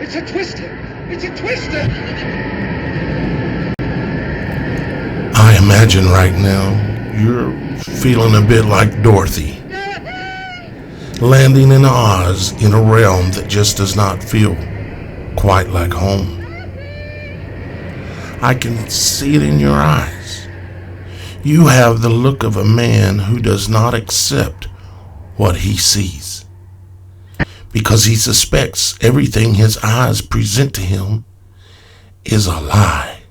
It's a twister! It's a twister! I imagine right now you're feeling a bit like Dorothy, landing in Oz in a realm that just does not feel quite like home. I can see it in your eyes. You have the look of a man who does not accept what he sees, because he suspects everything his eyes present to him is a lie.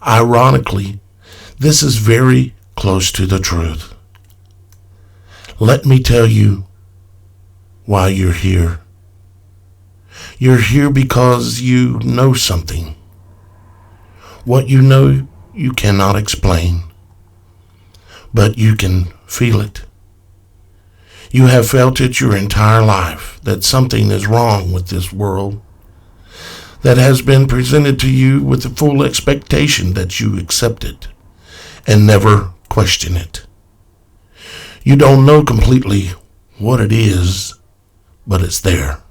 Ironically, this is very close to the truth. Let me tell you why you're here. You're here because you know something. What you know, you cannot explain, but you can feel it. You have felt it your entire life, that something is wrong with this world, that has been presented to you with the full expectation that you accept it and never question it. You don't know completely what it is, but it's there,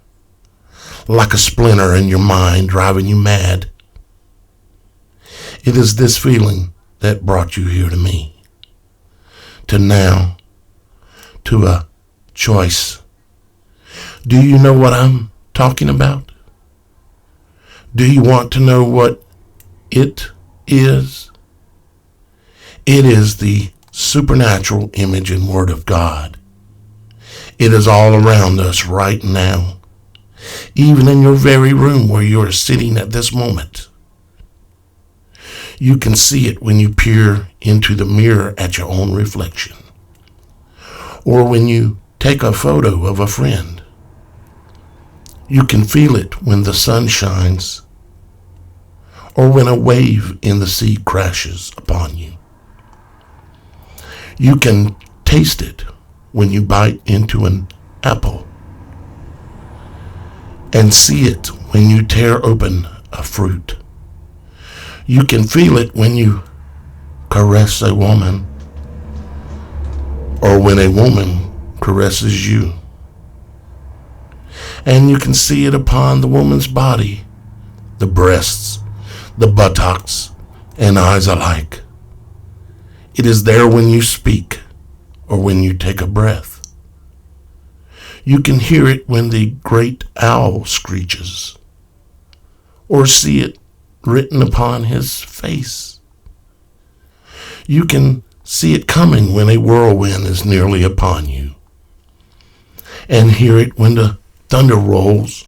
like a splinter in your mind driving you mad. It is this feeling that brought you here to me, to now, to a choice. Do you know what I'm talking about? Do you want to know what it is? It is the supernatural image and word of God. It is all around us right now, even in your very room where you are sitting at this moment. You can see it when you peer into the mirror at your own reflection, or when you take a photo of a friend. You can feel it when the sun shines, or when a wave in the sea crashes upon you. You can taste it when you bite into an apple, and see it when you tear open a fruit. You can feel it when you caress a woman, or when a woman caresses you. And you can see it upon the woman's body, the breasts, the buttocks, and eyes alike. It is there when you speak or when you take a breath. You can hear it when the great owl screeches, or see it written upon his face. You can see it coming when a whirlwind is nearly upon you, and hear it when the thunder rolls.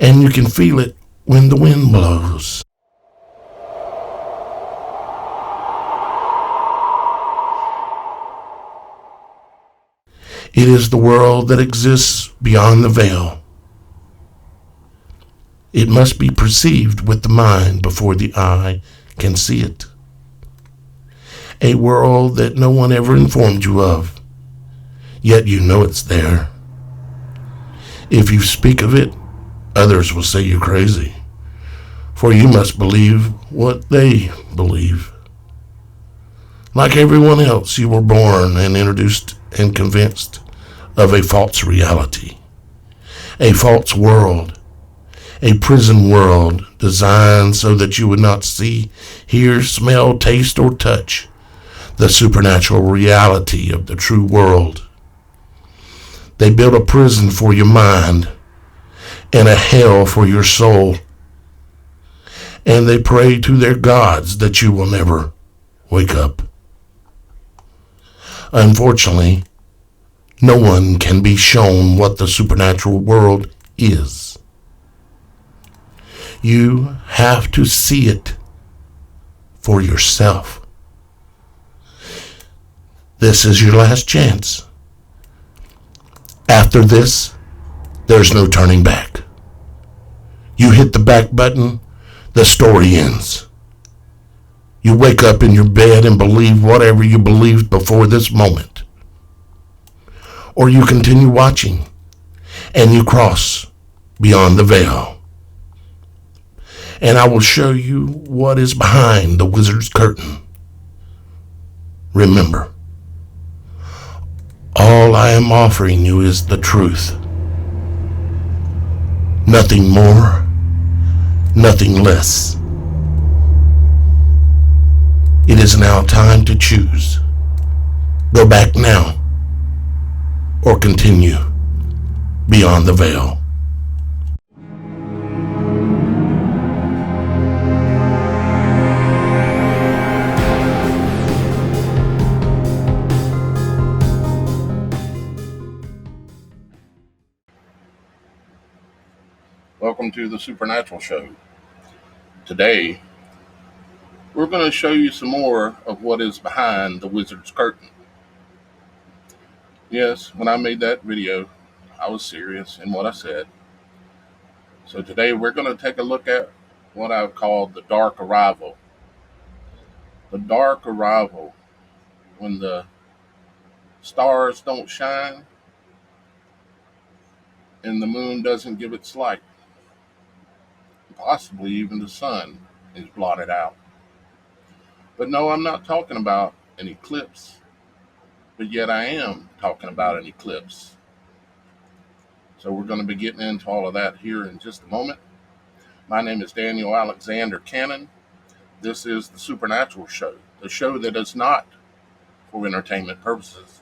And you can feel it when the wind blows. It is the world that exists beyond the veil. It must be perceived with the mind before the eye can see it. A world that no one ever informed you of, yet you know it's there. If you speak of it, others will say you're crazy, for you must believe what they believe. Like everyone else, you were born and introduced and convinced of a false reality, a false world, a prison world designed so that you would not see, hear, smell, taste, or touch the supernatural reality of the true world. They built a prison for your mind and a hell for your soul, and they pray to their gods that you will never wake up. Unfortunately, no one can be shown what the supernatural world is. You have to see it for yourself. This is your last chance. After this, there's no turning back. You hit the back button, the story ends. You wake up in your bed and believe whatever you believed before this moment. Or you continue watching and you cross beyond the veil. and I will show you what is behind the wizard's curtain. Remember, all I am offering you is the truth. Nothing more, nothing less. It is now time to choose. Go back now, or continue beyond the veil. Welcome to the Supernatural Show. Today, we're going to show you some more of what is behind the wizard's curtain. Yes, when I made that video, I was serious in what I said. So today, we're going to take a look at what I've called the dark arrival. The dark arrival, when the stars don't shine and the moon doesn't give its light. Possibly even the sun is blotted out. But no, I'm not talking about an eclipse, but yet I am talking about an eclipse. So we're going to be getting into all of that here in just a moment. My name is Daniel Alexander Cannon. This is the Supernatural Show, the show that is not for entertainment purposes.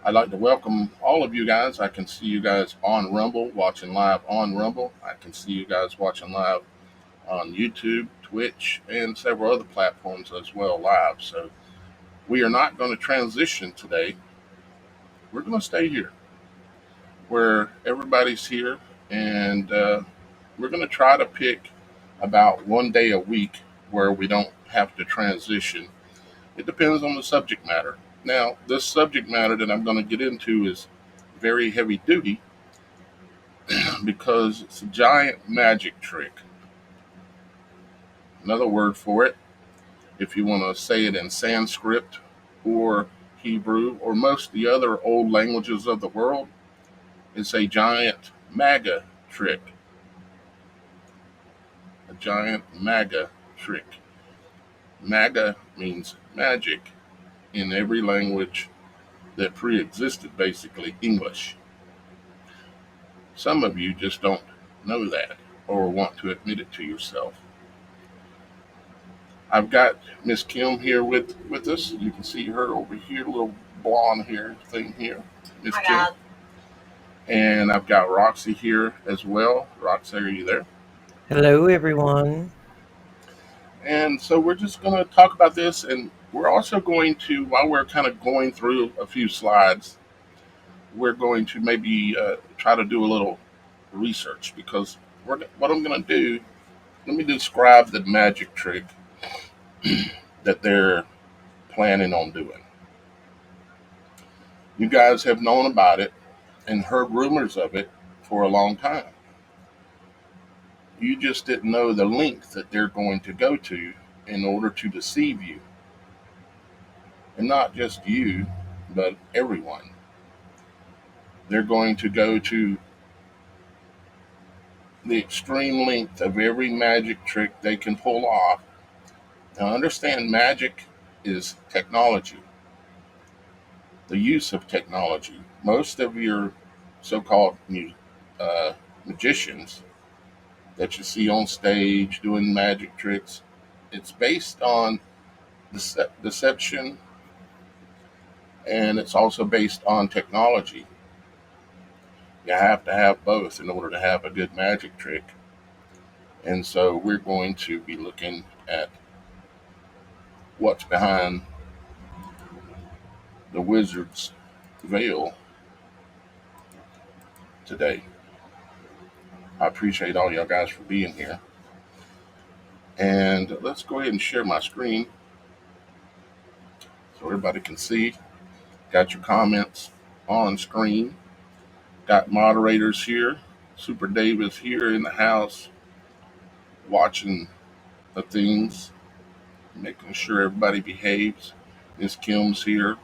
I'd like to welcome all of you guys. I can see you guys on Rumble, watching live on Rumble. I can see you guys watching live on YouTube, Twitch, and several other platforms as well live. So we are not going to transition today. We're going to stay here where everybody's here, and we're going to try to pick about one day a week where we don't have to transition. It depends on the subject matter. Now, this subject matter that I'm going to get into is very heavy duty because it's a giant magic trick. Another word for it, if you want to say it in Sanskrit or Hebrew or most of the other old languages of the world, it's a giant MAGA trick. A giant MAGA trick. MAGA means magic in every language that pre-existed, basically English. Some of you just don't know that or want to admit it to yourself. I've got Miss Kim here with us. You can see her over here, little blonde hair thing here, Miss Kim. And I've got Roxy here as well. Roxy, are you there? Hello, everyone. And so we're just going to talk about this, and we're also going to, while we're kind of going through a few slides, we're going to maybe try to do a little research, because what I'm going to do, let me describe the magic trick that they're planning on doing. You guys have known about it and heard rumors of it for a long time. You just didn't know the length that they're going to go to in order to deceive you. And not just you, but everyone. They're going to go to the extreme length of every magic trick they can pull off. Now understand, magic is technology. The use of technology. Most of your so-called magicians that you see on stage doing magic tricks, it's based on deception, and it's also based on technology. You have to have both in order to have a good magic trick. And so we're going to be looking at what's behind the wizard's veil today. I appreciate all y'all guys for being here. And let's go ahead and share my screen so everybody can see. Got your comments on screen. Got moderators here. Super Dave is here in the house watching the things, making sure everybody behaves. Miss Kim's here.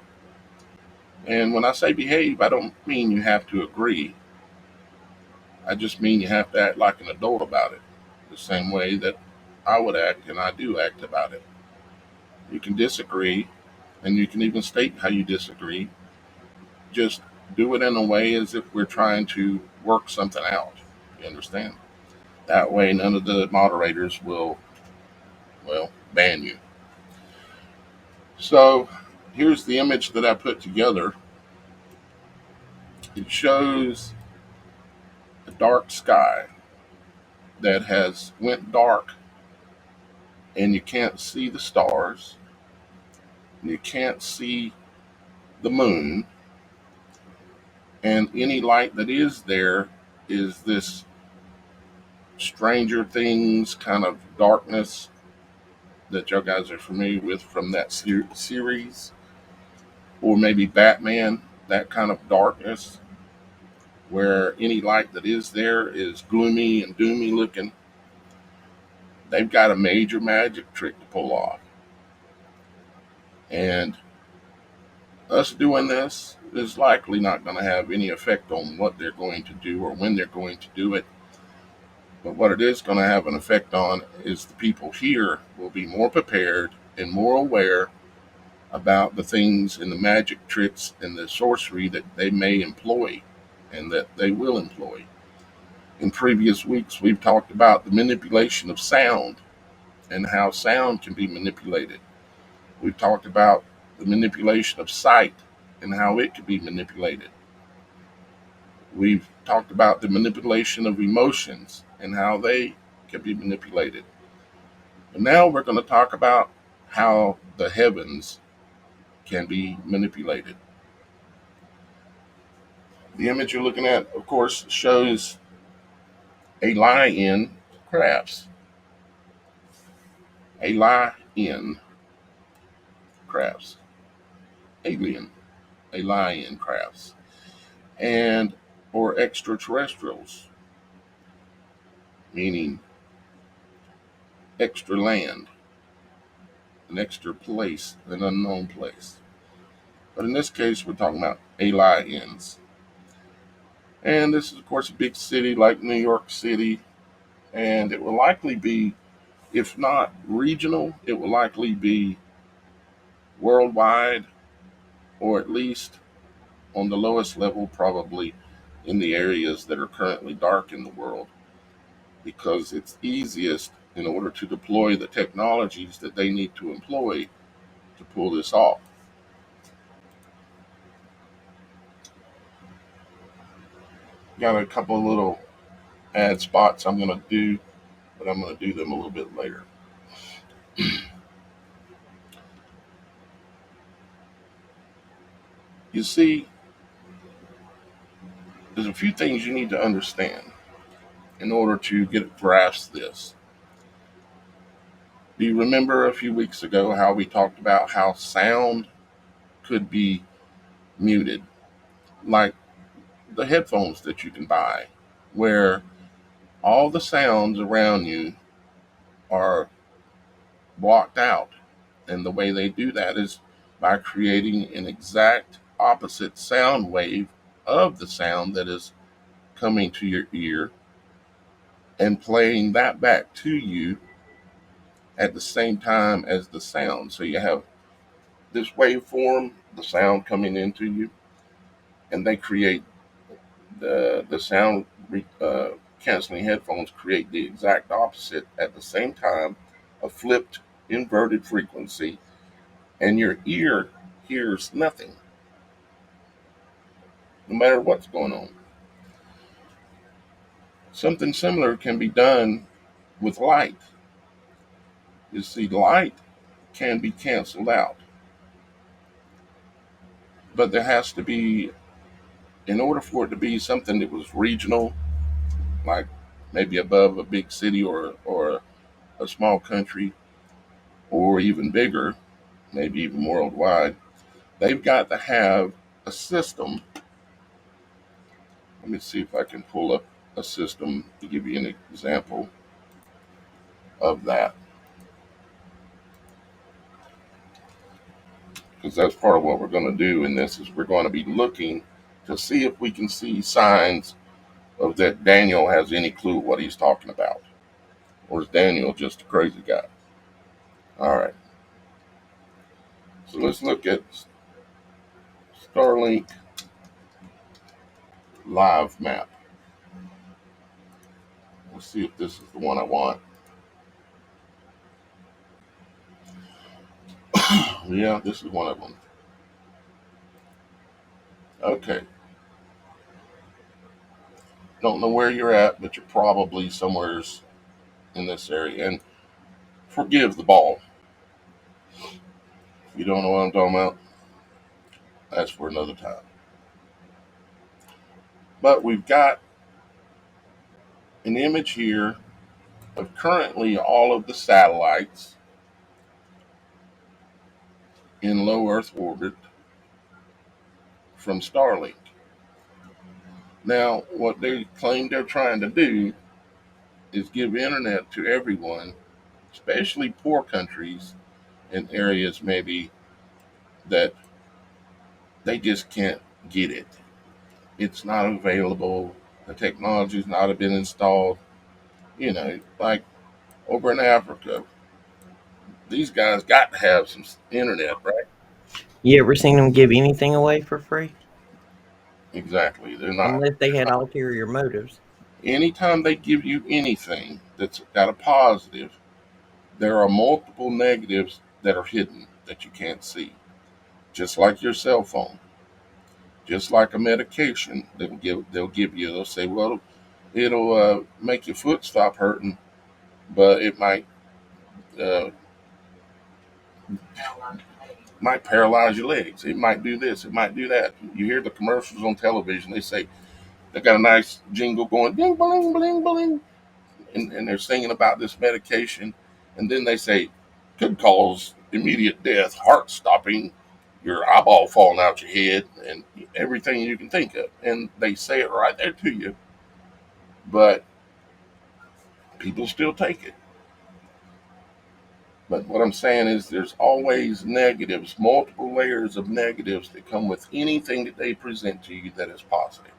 And when I say behave, I don't mean you have to agree. I just mean you have to act like an adult about it, the same way that I would act and I do act about it. You can disagree, and you can even state how you disagree. Just do it in a way as if we're trying to work something out. You understand? That way, none of the moderators will, well, ban you. So, here's the image that I put together. It shows a dark sky that has went dark, and you can't see the stars, you can't see the moon, and any light that is there is this Stranger Things kind of darkness that y'all guys are familiar with from that series, or maybe Batman, that kind of darkness where any light that is there is gloomy and doomy looking. They've got a major magic trick to pull off. And us doing this is likely not going to have any effect on what they're going to do or when they're going to do it. But what it is going to have an effect on is the people here will be more prepared and more aware about the things and the magic tricks and the sorcery that they may employ and that they will employ. In previous weeks, we've talked about the manipulation of sound and how sound can be manipulated. We've talked about the manipulation of sight and how it can be manipulated. We've talked about the manipulation of emotions and how they can be manipulated. But now we're going to talk about how the heavens can be manipulated. The image you're looking at, of course, shows a lie-in crafts. A lie-in crafts. Alien. A lie-in crafts. And or extraterrestrials, meaning extra land, an extra place, an unknown place. But in this case, we're talking about aliens. And this is, of course, a big city like New York City. And it will likely be, if not regional, it will likely be worldwide, or at least on the lowest level, probably in the areas that are currently dark in the world, because it's easiest in order to deploy the technologies that they need to employ to pull this off. Got a couple of little ad spots I'm going to do, but I'm going to do them a little bit later. You see, there's a few things you need to understand in order to grasp this. Do you remember a few weeks ago how we talked about how sound could be muted? Like the headphones that you can buy, where all the sounds around you are blocked out. And the way they do that is by creating an exact opposite sound wave of the sound that is coming to your ear and playing that back to you at the same time as the sound. So you have this waveform, the sound coming into you, and they create the sound canceling headphones create the exact opposite at the same time, a flipped inverted frequency, and your ear hears nothing, no matter what's going on. Something similar can be done with light. You see, light can be canceled out, but there has to be, in order for it to be something that was regional, like maybe above a big city or a small country, or even bigger, maybe even worldwide, they've got to have a system. Let me see if I can pull up a system to give you an example of that, because that's part of what we're going to do in this is we're going to be looking to see if we can see signs of that Daniel has any clue what he's talking about. Or is Daniel just a crazy guy? All right. So let's look at Starlink live map. Let's see if this is the one I want. Yeah, this is one of them. Okay. Don't know where you're at, but you're probably somewhere in this area. And forgive the ball. If you don't know what I'm talking about, that's for another time. But we've got an image here of currently all of the satellites in low Earth orbit from Starlink. Now, what they claim they're trying to do is give internet to everyone, especially poor countries and areas maybe that they just can't get it. It's not available. The technology's not been installed. Like over in Africa, these guys got to have some internet, right? You ever seen them give anything away for free? Exactly. They're not. Unless they had ulterior motives. Anytime they give you anything that's got a positive, there are multiple negatives that are hidden that you can't see. Just like your cell phone, just like a medication they'll say, well, it'll make your foot stop hurting, but it uh, might paralyze your legs. It might do this. It might do that. You hear the commercials on television. They say they got a nice jingle going, ding, bling, bling, bling, and they're singing about this medication, and then they say could cause immediate death, heart stopping, your eyeball falling out your head, and everything you can think of. And they say it right there to you, but people still take it. But what I'm saying is there's always negatives, multiple layers of negatives that come with anything that they present to you that is positive.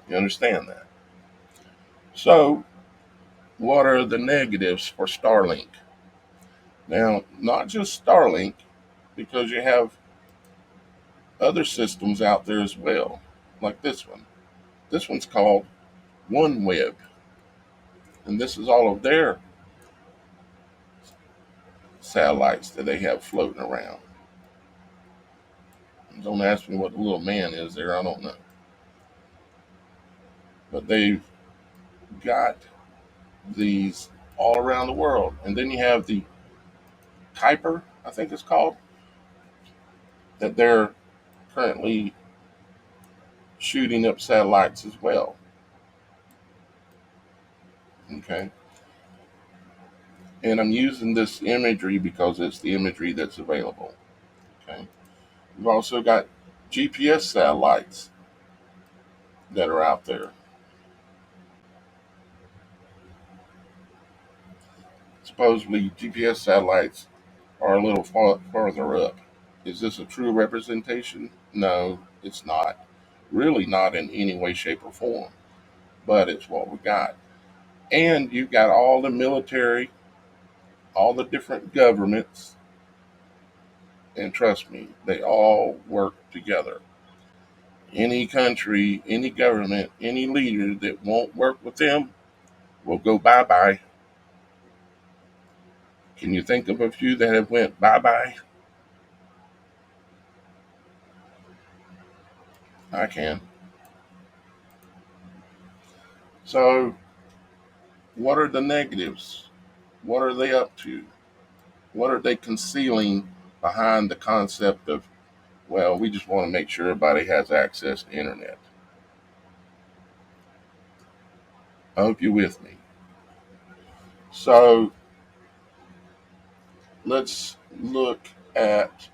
You understand that? So, what are the negatives for Starlink? Now, not just Starlink, because you have other systems out there as well, like this one. This one's called OneWeb, and this is all of their satellites that they have floating around. Don't ask me what the little man is there, I don't know. But they've got these all around the world. And then you have the Kuiper, I think it's called, that they're currently shooting up satellites as well. Okay. And I'm using this imagery because it's the imagery that's available. Okay. We've also got GPS satellites that are out there. Supposedly, GPS satellites are a little farther up. Is this a true representation? No, it's not. Really, not in any way, shape, or form. But it's what we got. And you've got all the military, all the different governments, and trust me, they all work together. Any country, any government, any leader that won't work with them will go bye bye. Can you think of a few that have went bye bye? I can. So, what are the negatives? What are they up to? What are they concealing behind the concept of, well, we just want to make sure everybody has access to internet? I hope you're with me. So let's look at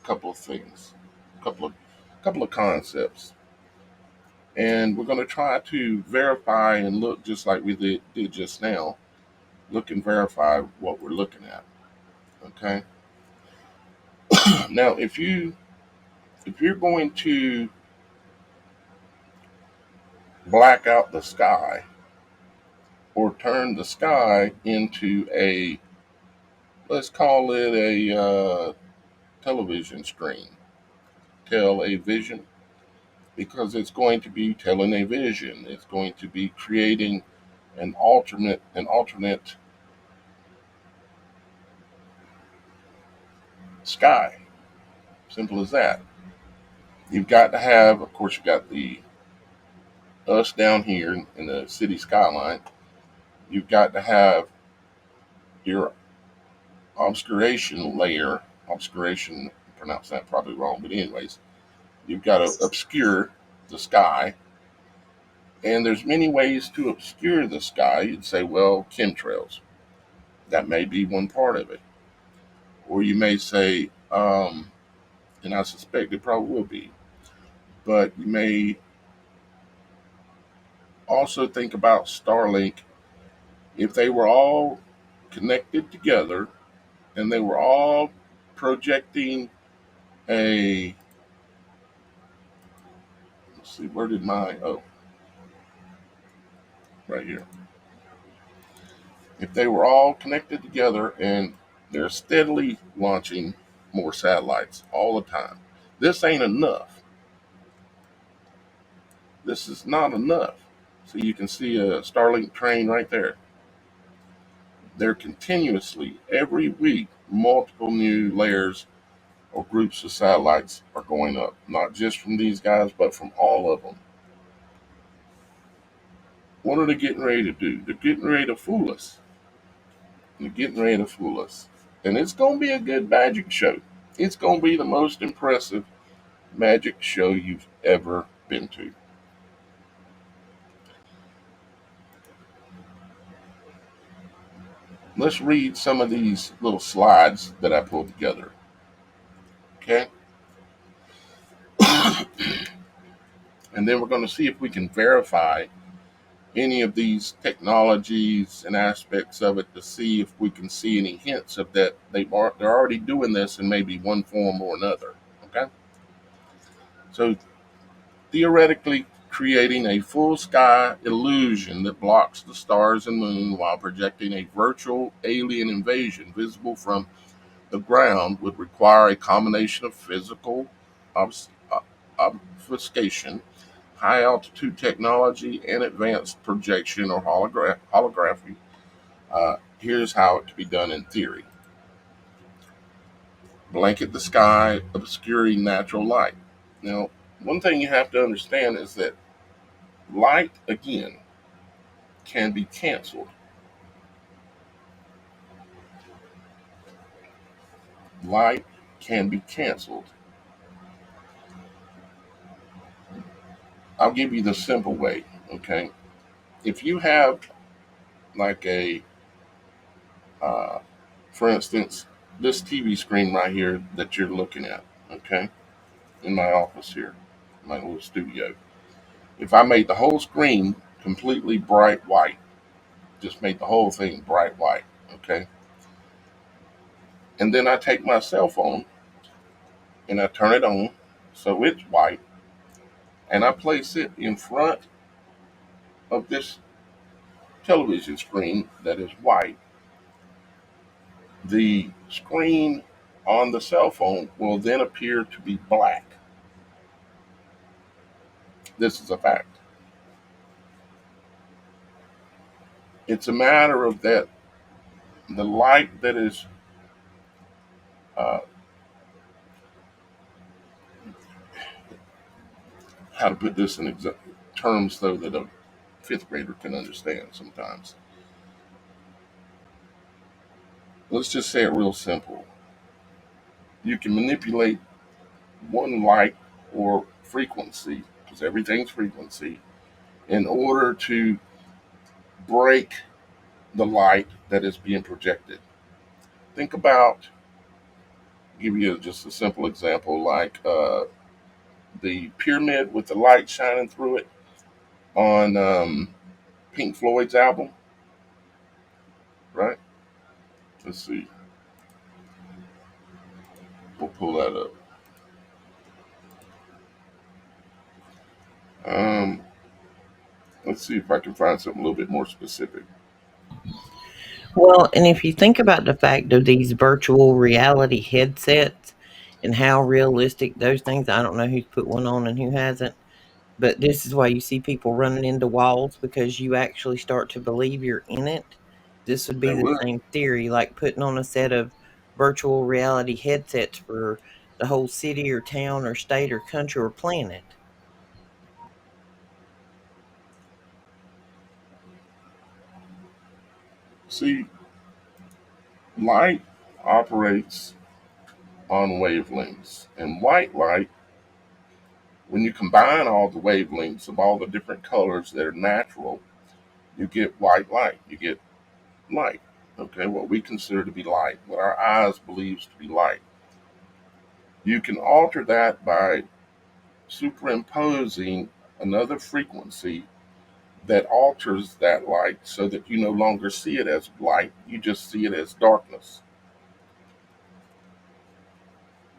a couple of things, a couple of concepts, and we're going to try to verify and look just like we did just now. Look and verify what we're looking at. Okay. Now, if you're going to black out the sky or turn the sky into a, let's call it a television screen, tell a vision, because it's going to be telling a vision. It's going to be creating an alternate sky. Simple as that. You've got to have, of course, you got the us down here in the city skyline. You've got to have your obscuration layer. Obscuration, pronounce that probably wrong, but anyways, you've got to obscure the sky. And there's many ways to obscure the sky. You'd say, well, chemtrails. That may be one part of it. Or you may say, and I suspect it probably will be, but you may also think about Starlink. If they were all connected together and they were all projecting a, let's see, where did my, oh, right here. If they were all connected together and they're steadily launching more satellites all the time, this ain't enough. This is not enough. So you can see a Starlink train right there. They're continuously, every week, multiple new layers or groups of satellites are going up, not just from these guys, but from all of them. What are they getting ready to do? They're getting ready to fool us. They're getting ready to fool us. And it's going to be a good magic show. It's going to be the most impressive magic show you've ever been to. Let's read some of these little slides that I pulled together. Okay? And then we're going to see if we can verify any of these technologies and aspects of it to see if we can see any hints of that they're already doing this in maybe one form or another. Okay? So theoretically creating a full sky illusion that blocks the stars and moon while projecting a virtual alien invasion visible from the ground would require a combination of physical obfuscation, high altitude technology, and advanced projection or holography. Here's how it to be done in theory. Blanket the sky, obscuring natural light. Now, one thing you have to understand is that light, again, can be canceled. Light can be canceled. I'll give you the simple way, okay? If you have like uh, for instance, this TV screen right here that you're looking at, okay, in my office here, my little studio. If I made the whole screen completely bright white, just made the whole thing bright white, okay, and then I take my cell phone and I turn it on so it's white, and I place it in front of this television screen that is white, the screen on the cell phone will then appear to be black. This is a fact. It's a matter of that the light that is uh, how to put this in terms though that a fifth grader can understand sometimes. Let's just say it real simple. You can manipulate one light or frequency, because everything's frequency, in order to break the light that is being projected. Think about, give you just a simple example, like the pyramid with the light shining through it on Pink Floyd's album, right? Let's see. We'll pull that up. Um, Let's see if I can find something a little bit more specific. Well, and if you think about the fact of these virtual reality headsets and how realistic those things, I don't know who's put one on and who hasn't, but this is why you see people running into walls because you actually start to believe you're in it. This would be That the would. same theory, like putting on a set of virtual reality headsets for the whole city or town or state or country or planet. See, light operates on wavelengths, and white light, when you combine all the wavelengths of all the different colors that are natural, you get white light. You get light. Okay, what we consider to be light, what our eyes believes to be light. You can alter that by superimposing another frequency that alters that light so that you no longer see it as light, you just see it as darkness.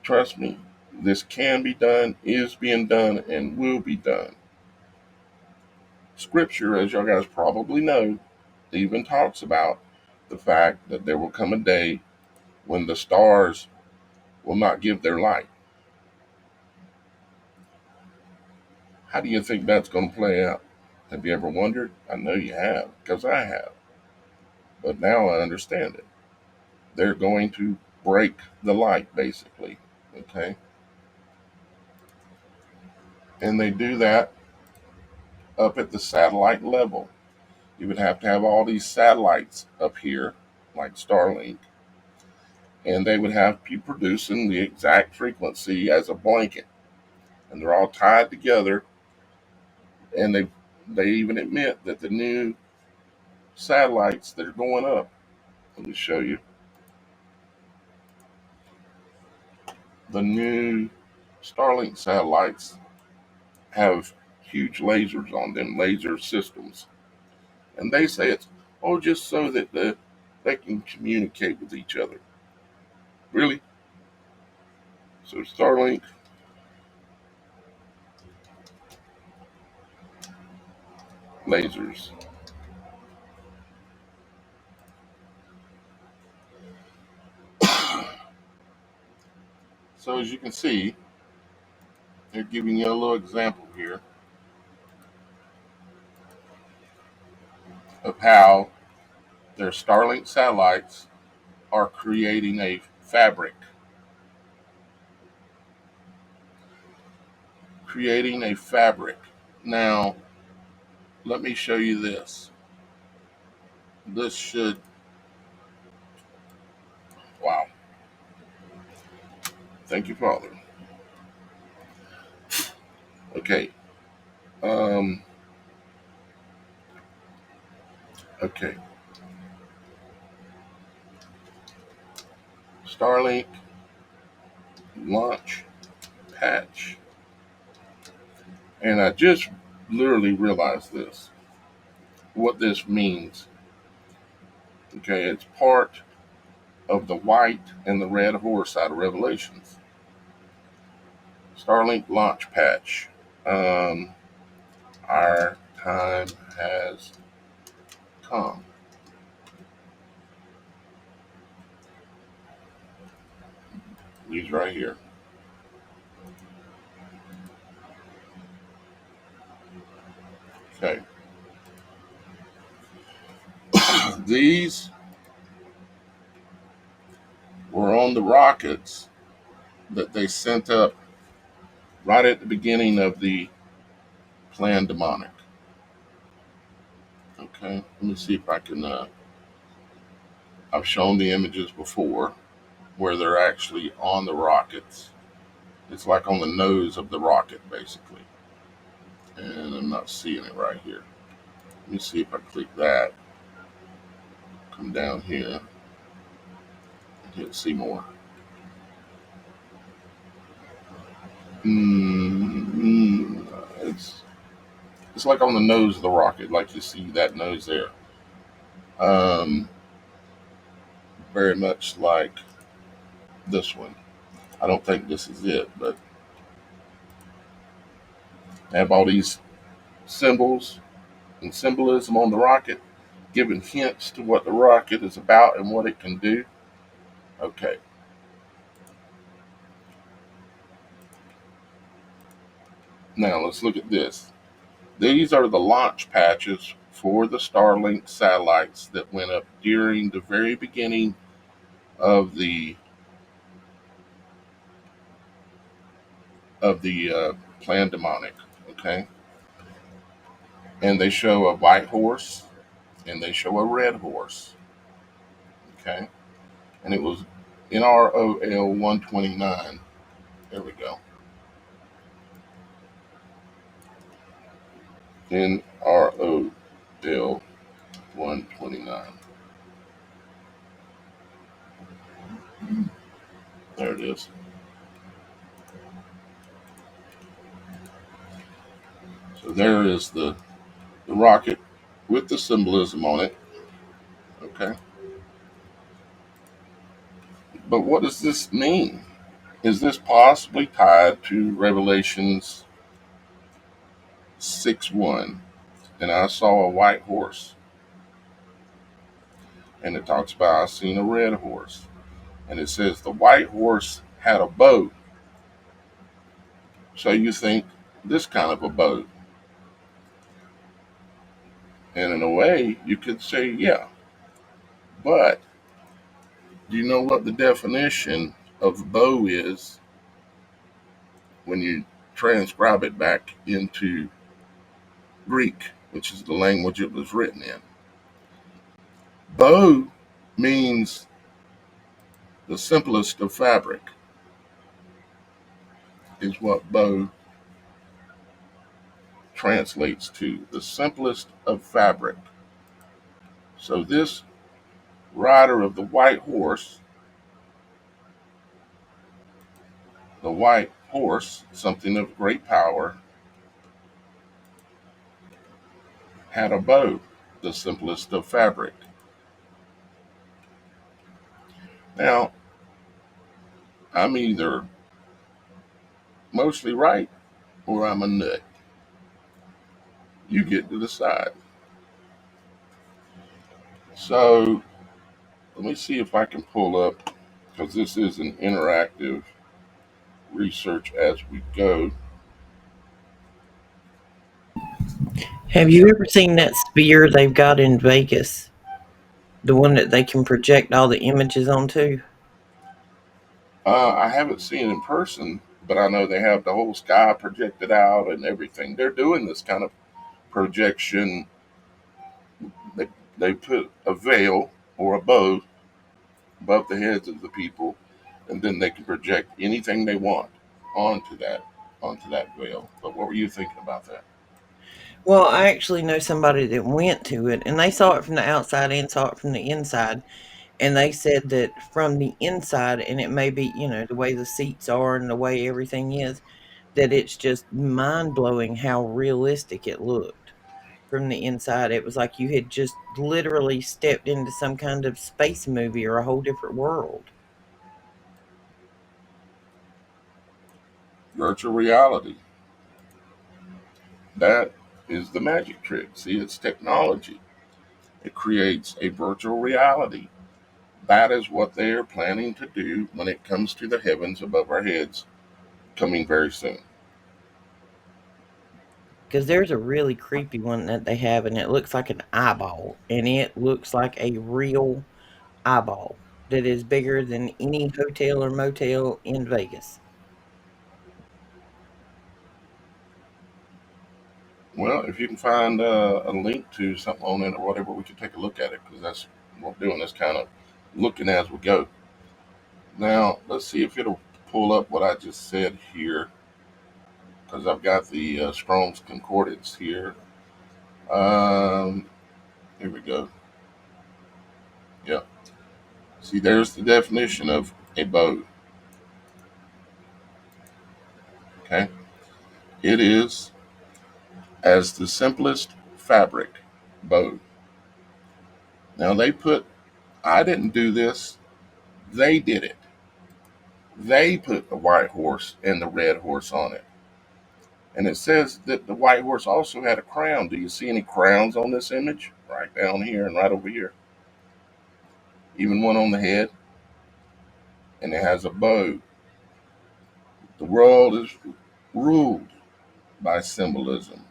Trust me, this can be done, is being done, and will be done. Scripture, as y'all guys probably know, even talks about the fact that there will come a day when the stars will not give their light. How do you think that's going to play out? Have you ever wondered? I know you have, because I have. But now I understand it. They're going to break the light, basically. Okay? And they do that up at the satellite level. You would have to have all these satellites up here, like Starlink, and they would have to be producing the exact frequency as a blanket. And they're all tied together, and they even admit that the new satellites that are going up, let me show you, the new Starlink satellites have huge lasers on them, laser systems. And they say it's, oh, just so that they can communicate with each other. Really? So Starlink, lasers. So as you can see, they're giving you a little example here of how their Starlink satellites are creating a fabric. Creating a fabric. Now, let me show you this. This should, wow. Thank you, Father. Okay. Um, okay. Starlink launch patch. And I just literally realized this. What this means. Okay, it's part of the white and the red horse out of Revelations. Starlink launch patch. Um, our time has come. These right here. Okay. These were on the rockets that they sent up right at the beginning of the planned demonic. Okay. Let me see if I can. I've shown the images before where they're actually on the rockets. It's like on the nose of the rocket, basically. And I'm not seeing it right here. Let me see if I click that. Come down here and hit see more. It's like on the nose of the rocket, like you see that nose there. Um, very much like this one. I don't think this is it, but they have all these symbols and symbolism on the rocket, giving hints to what the rocket is about and what it can do. Okay. Now let's look at this. These are the launch patches for the Starlink satellites that went up during the very beginning of the pandemonic. Okay, and they show a white horse and they show a red horse. Okay, and it was NROL 129. There we go. NROL 129. There it is. So there is the rocket with the symbolism on it. Okay. But what does this mean? Is this possibly tied to Revelations 6:1? And I saw a white horse. And it talks about I seen a red horse. And it says the white horse had a bow. So you think this kind of a bow. And in a way, you could say, yeah. But do you know what the definition of bow is when you transcribe it back into Greek, which is the language it was written in? Bow means the simplest of fabric, is what bow translates to. The simplest of fabric. So this rider of the white horse, something of great power, had a bow, the simplest of fabric. Now, I'm either mostly right or I'm a nut. You get to decide. So let me see if I can pull up, because this is an interactive research as we go. Have you ever seen that sphere they've got in Vegas? The one that they can project all the images onto? I haven't seen it in person, but I know they have the whole sky projected out and everything. They're doing this kind of projection. They put a veil or a bow above the heads of the people, and then they can project anything they want onto that veil. But what were you thinking about that? Well, I actually know somebody that went to it, and they saw it from the outside and saw it from the inside. And they said that from the inside, and it may be, the way the seats are and the way everything is, that it's just mind blowing how realistic it looked from the inside. It was like you had just literally stepped into some kind of space movie or a whole different world. Virtual reality. That is the magic trick. See, it's technology. It creates a virtual reality. That is what they are planning to do when it comes to the heavens above our heads, coming very soon. Because there's a really creepy one that they have, and it looks like an eyeball, and it looks like a real eyeball that is bigger than any hotel or motel in Vegas. Well, if you can find a link to something on it or whatever, we can take a look at it, because that's what we're doing, is kind of looking as we go. Now, let's see if it'll pull up what I just said here, because I've got the Strong's Concordance here. Here we go. Yeah. See, there's the definition of a bow. Okay. It is as the simplest fabric bow. Now I didn't do this. They did it. They put the white horse and the red horse on it. And it says that the white horse also had a crown. Do you see any crowns on this image? Right down here and right over here. Even one on the head. And it has a bow. The world is ruled by symbolism,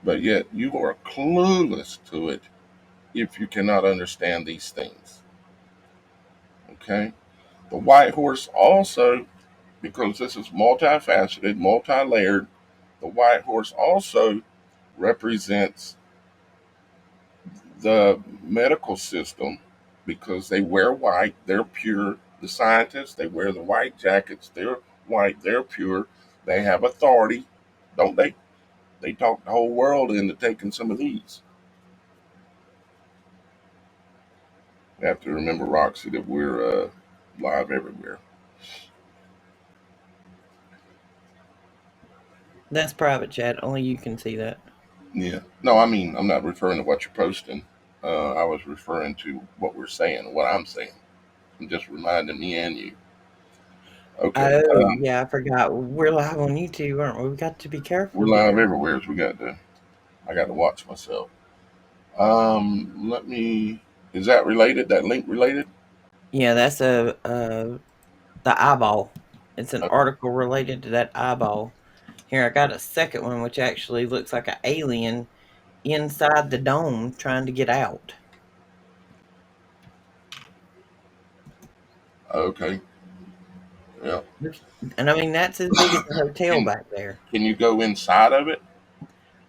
but yet you are clueless to it if you cannot understand these things. Okay? The white horse also, because this is multifaceted, multi layered, the white horse also represents the medical system because they wear white, they're pure. The scientists, they wear the white jackets, they're white, they're pure. They have authority, don't they? They talk the whole world into taking some of these. We have to remember, Roxy, that we're live everywhere. That's private chat. Only you can see that. Yeah. No, I mean, I'm not referring to what you're posting. I was referring to what we're saying, what I'm saying. I'm just reminding me and you. Okay. Oh, yeah, I forgot. We're live on YouTube, aren't we? We got to be We're careful live here. everywhere. So I got to watch myself. Let me, is that related? That link related? Yeah, that's the eyeball. It's an Uh, article related to that eyeball. Here, I got a second one, which actually looks like an alien inside the dome trying to get out. okay. Yeah. And I mean, that's as big as a hotel Can back there. can you go inside of it?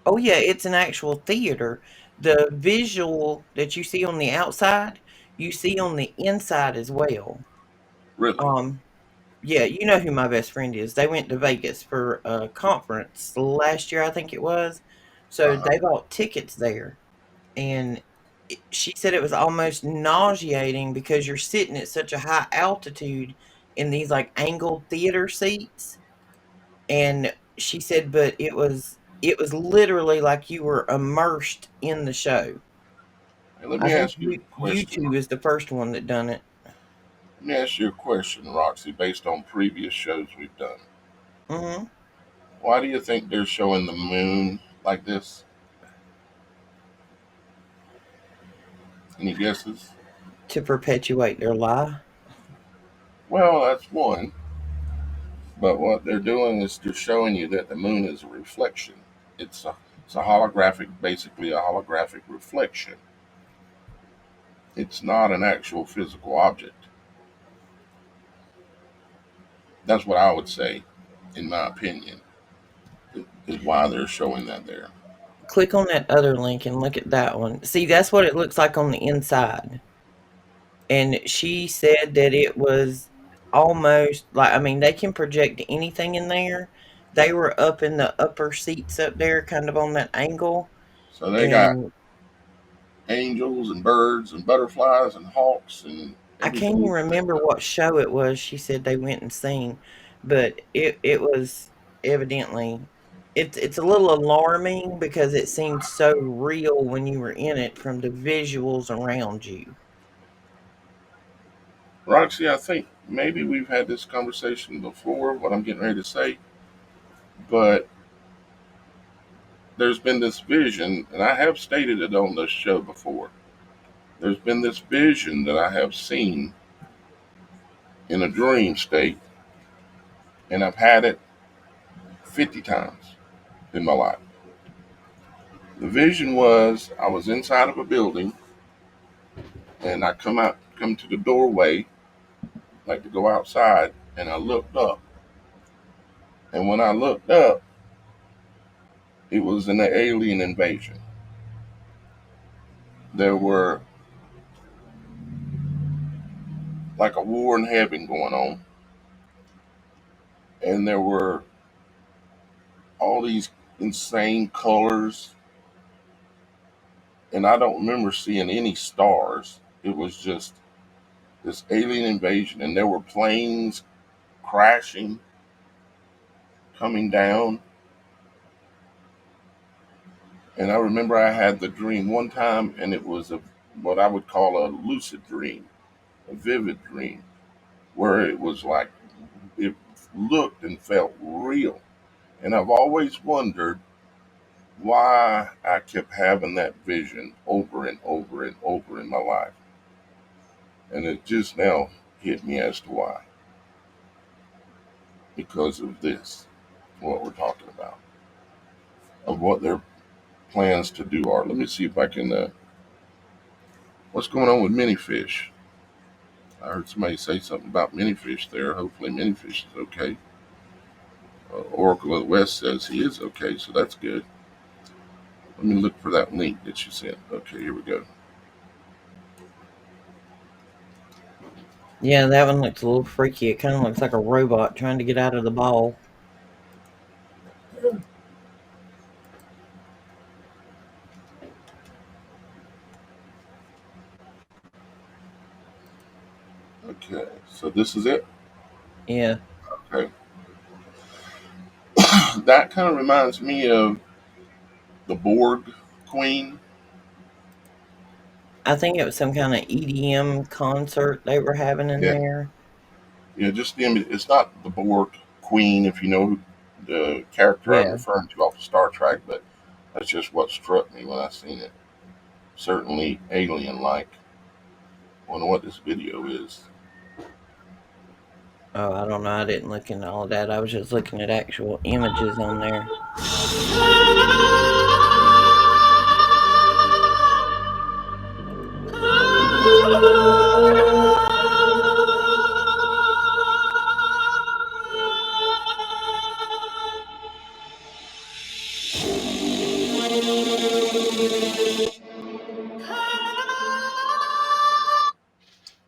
Oh, yeah, it's an actual theater. The visual that you see on the outside, you see on the inside as well. Really? Um, yeah, you know who my best friend is. They went to Vegas for a conference last year, I think it was. So Uh-huh. they bought tickets there. And she said it was almost nauseating because you're sitting at such a high altitude in these like angled theater seats. And she said, but it was literally like you were immersed in the show. Hey, let I me think ask you a question. YouTube is the first one that done it. Let me ask you a question, Roxy, based on previous shows we've done. Hmm. Why do you think they're showing the moon like this? Any guesses? To perpetuate their lie. Well, that's one. But what they're doing is they're showing you that the moon is a reflection. It's a holographic, basically a holographic reflection. It's not an actual physical object. That's what I would say, in my opinion, is why they're showing that there. Click on that other link and look at that one. See, that's what it looks like on the inside. And she said that it was almost like, I mean, they can project anything in there. They were up in the upper seats up there, kind of on that angle. So they got And angels and birds and butterflies and hawks and I can't even everything. remember what show it was she said they went and seen, but it was evidently it's a little alarming because it seemed so real when you were in it from the visuals around you. Roxy, I think maybe we've had this conversation before, what I'm getting ready to say, but there's been this vision, and I have stated it on this show before. There's been this vision that I have seen in a dream state, and I've had it 50 times in my life. The vision was I was inside of a building, and I come to the doorway, like to go outside, and I looked up. And when I looked up, it was an alien invasion. There were like a war in heaven going on, and there were all these insane colors, and I don't remember seeing any stars. It was just this alien invasion, and there were planes crashing, coming down. And I remember I had the dream one time, and it was what I would call a lucid dream, a vivid dream, where it was like it looked and felt real. And I've always wondered why I kept having that vision over and over and over in my life. And it just now hit me as to why. Because of this, what we're talking about, of what their plans to do are. Let me see if I can. What's going on with minifish? I heard somebody say something about minifish there. Hopefully, minifish is okay. Oracle of the West says he is okay, so that's good. Let me look for that link that you sent. Okay, here we go. Yeah, that one looks a little freaky. It kind of looks like a robot trying to get out of the ball. Okay, so this is it. Yeah, Okay, that kind of reminds me of the Borg Queen. I think it was some kind of EDM concert they were having in Yeah, there. yeah. Just the image. It's not the Borg Queen, if you know who the character I'm Yeah. referring to off of Star Trek, but that's just what struck me when I seen it. Certainly alien-like. Wonder what this video is. Oh, I don't know. I didn't look into all that. I was just looking at actual images on there.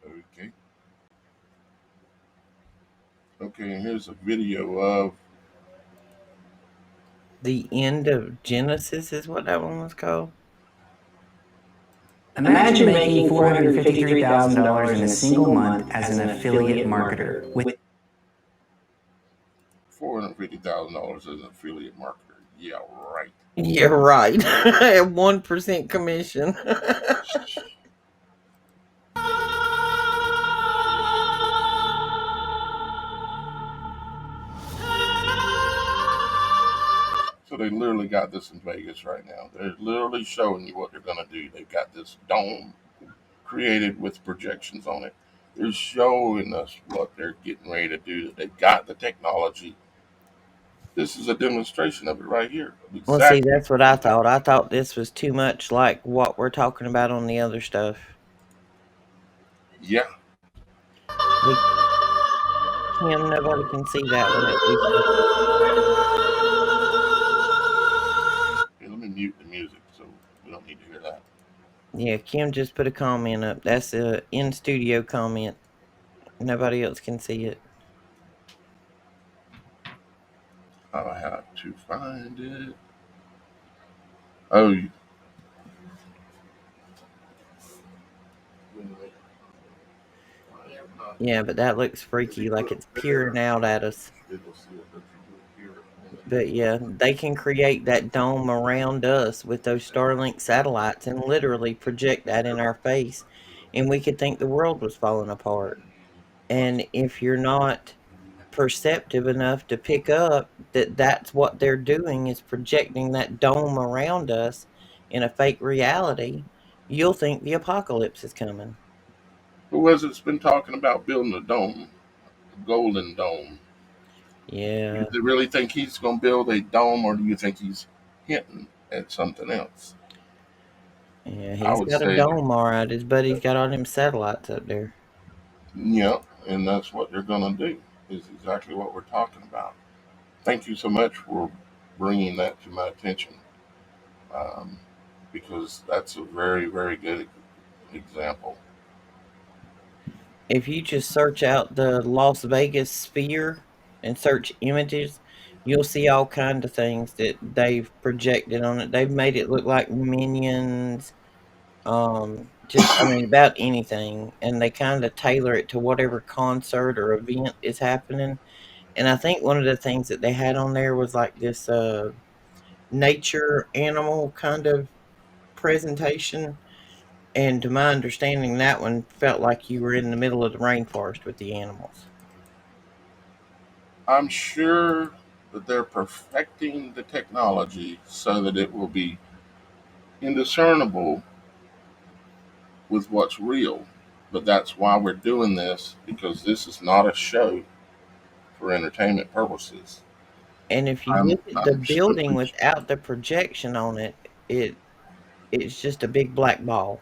Okay. Okay, and here's a video of. The End of Genesis is what that one was called. Imagine making $453,000 in a single month as an affiliate marketer with $450,000 as an affiliate marketer. Yeah, right. Yeah, right. At 1% commission. So they literally got this in Vegas right now. They're literally showing you what they're going to do. They've got this dome created with projections on it. They're showing us what they're getting ready to do. They've got the technology. This is a demonstration of it right here. Well, see, Exactly. that's what I thought. I thought this was too much like what we're talking about on the other stuff. Yeah. But Kim, nobody can see that one at least. Here, let me mute the music so we don't need to hear that. Yeah, Kim just put a comment up. That's a in-studio comment. Nobody else can see it. I have to find it. Oh, Yeah, but that looks freaky, like it's peering out at us. But yeah, they can create that dome around us with those Starlink satellites and literally project that in our face. And we could think the world was falling apart. And if you're not perceptive enough to pick up that that's what they're doing is projecting that dome around us in a fake reality, you'll think the apocalypse is coming. who has it's been talking about building a dome, a golden dome? Yeah, Do you really think he's going to build a dome, or do you think he's hinting at something else? yeah, I he's would got a say, dome, all right. His buddy's got all them satellites up there. yeah, and that's what they're going to do. Is exactly what we're talking about. Thank you so much for bringing that to my attention, um, because that's a very, very good example. If you just search out the Las Vegas sphere and search images, you'll see all kind of things that they've projected on it. They've made it look like minions, just I mean about anything, and they kind of tailor it to whatever concert or event is happening. And I think one of the things that they had on there was like this nature animal kind of presentation. And to my understanding, that one felt like you were in the middle of the rainforest with the animals. I'm sure that they're perfecting the technology so that it will be indiscernible with what's real. But that's why we're doing this, because this is not a show for entertainment purposes. And if you I'm look at the I'm building strictly without the projection on it, it's just a big black ball.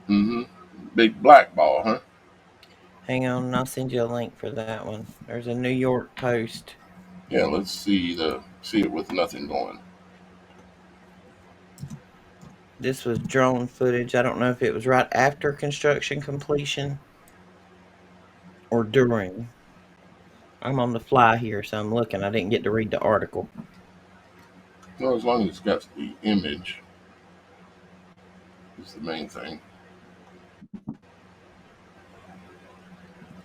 hmm big black ball, huh? Hang on, and I'll send you a link for that one. There's a New York Post. Yeah, let's see it with nothing going. This was drone footage. I don't know if it was right after construction completion or during. I'm on the fly here, so I'm looking. I didn't get to read the article. Well, as long as it's got the image is the main thing.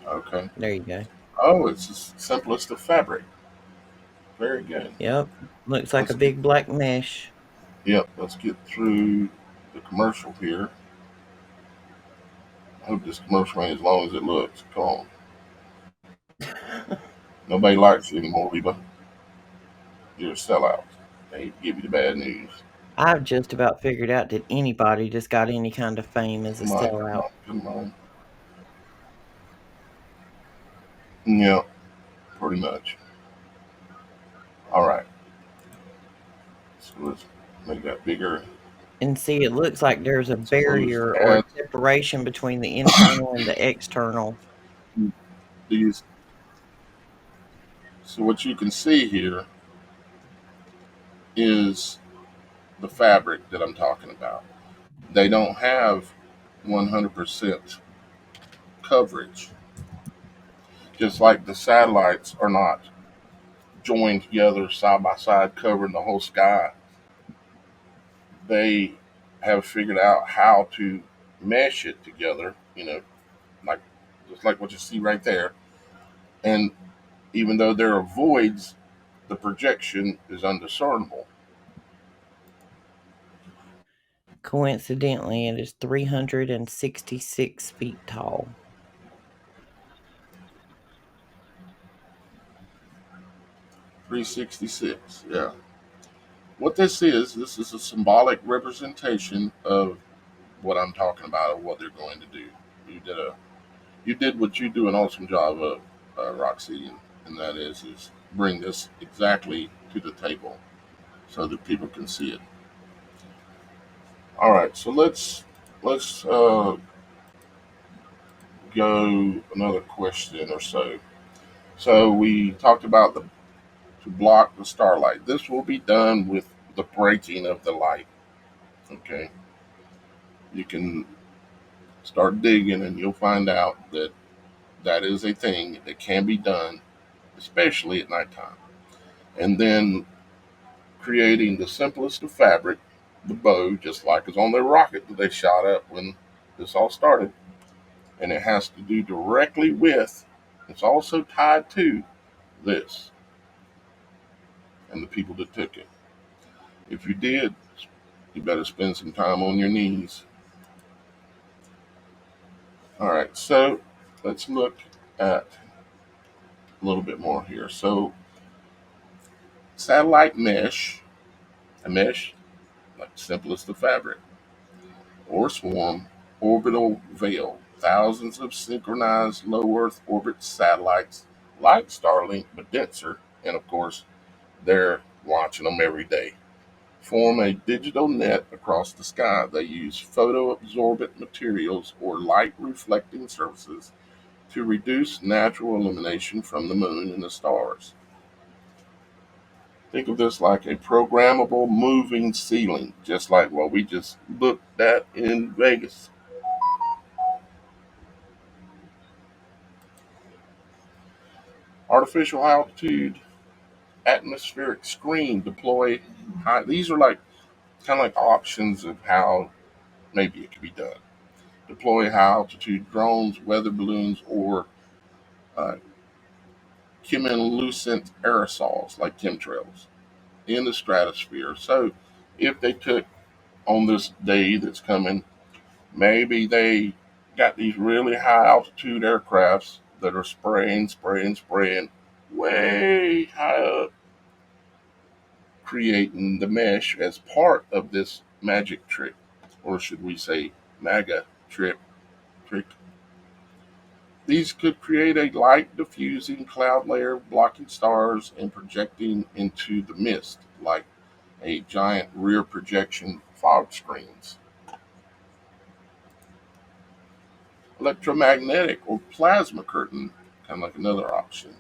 Okay. There you go. Oh, it's the simplest of fabric. Very good. Yep. Looks like a Let's get big black mesh. let's get through the commercial here. I hope this commercial ain't as long as it looks. Come on. Nobody likes you anymore, Reba. You're a sellout. They give you the bad news. I've just about figured out that anybody that's got any kind of fame is a Come on, come sellout. on, come on. Yeah, pretty much. All right. So let's make that bigger. And see, it looks like there's a Let's close barrier the or a ads. separation between the internal and the external. These. So what you can see here is the fabric that I'm talking about. They don't have 100% coverage, just like the satellites are not joined together side by side, covering the whole sky. They have figured out how to mesh it together, like just like what you see right there. And even though there are voids, the projection is undiscernible. Coincidentally, it is 366 feet tall. 366, yeah. What this is a symbolic representation of what I'm talking about, of what they're going to do. You did what you do an awesome job of, Roxy, and that is bring this exactly to the table so that people can see it. All right, so let's go another question or so. So we talked about the to block the starlight. This will be done with the breaking of the light. Okay, you can start digging, and you'll find out that that is a thing that can be done, especially at nighttime. And then creating the simplest of fabric, the bow, just like it's on their rocket that they shot up when this all started. And it has to do directly with, it's also tied to this and the people that took it. If you did, you better spend some time on your knees. All right, so let's look at a little bit more here. So, satellite mesh, a mesh like simplest of fabric, or swarm, orbital veil, thousands of synchronized low Earth orbit satellites like Starlink, but denser, and of course, they're watching them every day. Form a digital net across the sky. They use photo absorbent materials or light reflecting surfaces to reduce natural illumination from the moon and the stars. Think of this like a programmable moving ceiling, just like what we just looked at in Vegas. Artificial altitude, atmospheric screen, deploy high. These are like kind of like options of how maybe it could be done. Deploy high altitude drones, weather balloons, or uh, chemiluminescent aerosols like chemtrails in the stratosphere. So if they took on this day that's coming, maybe they got these really high altitude aircrafts that are spraying, spraying, spraying. way high up, creating the mesh as part of this magic trick, or should we say MAGA trick. These could create a light diffusing cloud layer, blocking stars and projecting into the mist like a giant rear projection fog screens. Electromagnetic or plasma curtain, kind of like another option.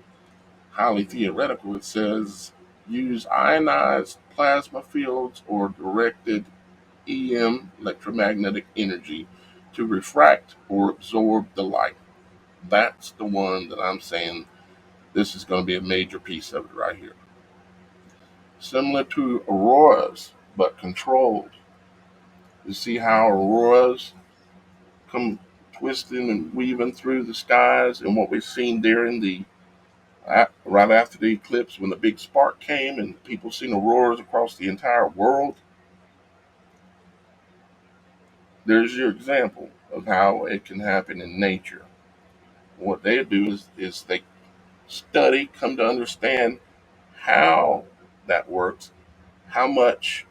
Highly theoretical, it says use ionized plasma fields or directed EM electromagnetic energy to refract or absorb the light. That's the one that I'm saying this is going to be a major piece of it right here. Similar to auroras, but controlled. You see how auroras come twisting and weaving through the skies, and what we've seen during the right after the eclipse when the big spark came and people seen auroras across the entire world. There's your example of how it can happen in nature. What they do is they study, come to understand how that works, how much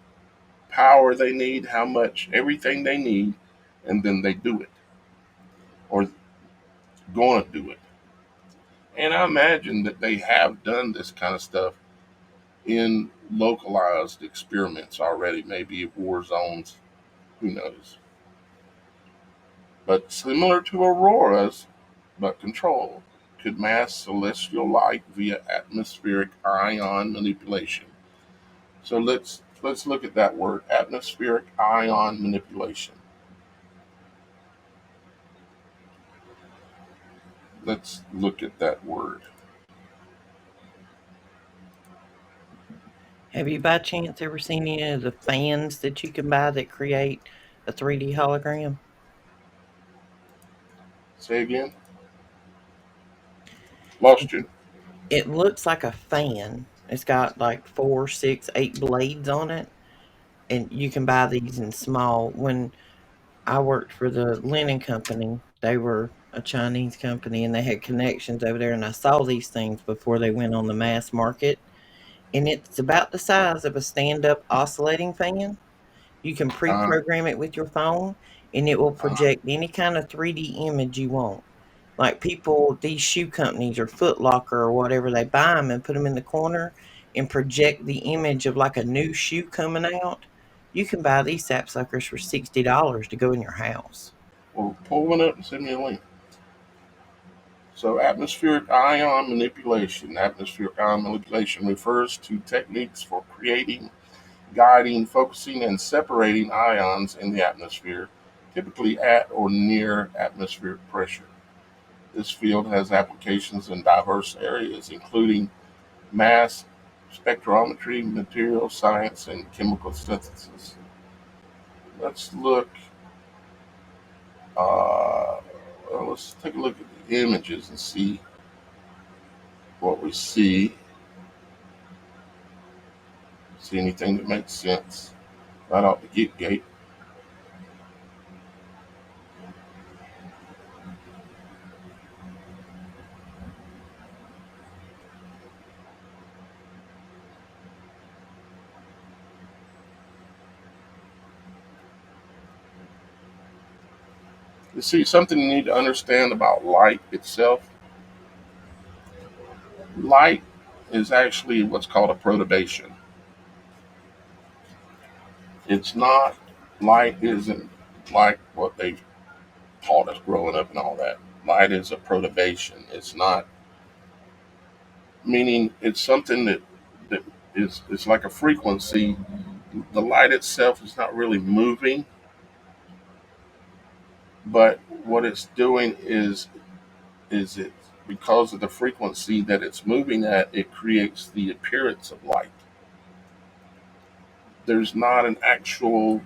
power they need, how much everything they need, and then they do it or going to do it. And I imagine that they have done this kind of stuff in localized experiments already, maybe war zones, who knows. But similar to auroras, but controlled, could mask celestial light via atmospheric ion manipulation. So let's look at that word, atmospheric ion manipulation. Let's look at that word. Have you by chance ever seen any of the fans that you can buy that create a 3D hologram? Say again. Lost you. It looks like a fan. It's got like 4, 6, 8 blades on it, and you can buy these in small. When I worked for the linen company, they were a Chinese company, and they had connections over there, and I saw these things before they went on the mass market, and it's about the size of a stand-up oscillating fan. You can Uh, pre-program it with your phone, and it will uh, project any kind of 3D image you want. Like people, these shoe companies or Foot Locker or whatever, they buy them and put them in the corner and project the image of like a new shoe coming out. You can buy these sapsuckers for $60 to go in your house. well, pull one up and send me a link. So, atmospheric ion manipulation. Atmospheric ion manipulation refers to techniques for creating, guiding, focusing, and separating ions in the atmosphere, typically at or near atmospheric pressure. This field has applications in diverse areas, including mass spectrometry, material science, and chemical synthesis. Let's look. Let's take a look at the images and see what we see. See anything that makes sense right out the gate. You see, something you need to understand about light itself. Light is actually what's called a perturbation. It's not, light isn't like what they taught us growing up and all that. Light is a perturbation. It's not, meaning it's something that is, it's like a frequency. The light itself is not really moving, but what it's doing is it, because of the frequency that it's moving at, it creates the appearance of light. There's not an actual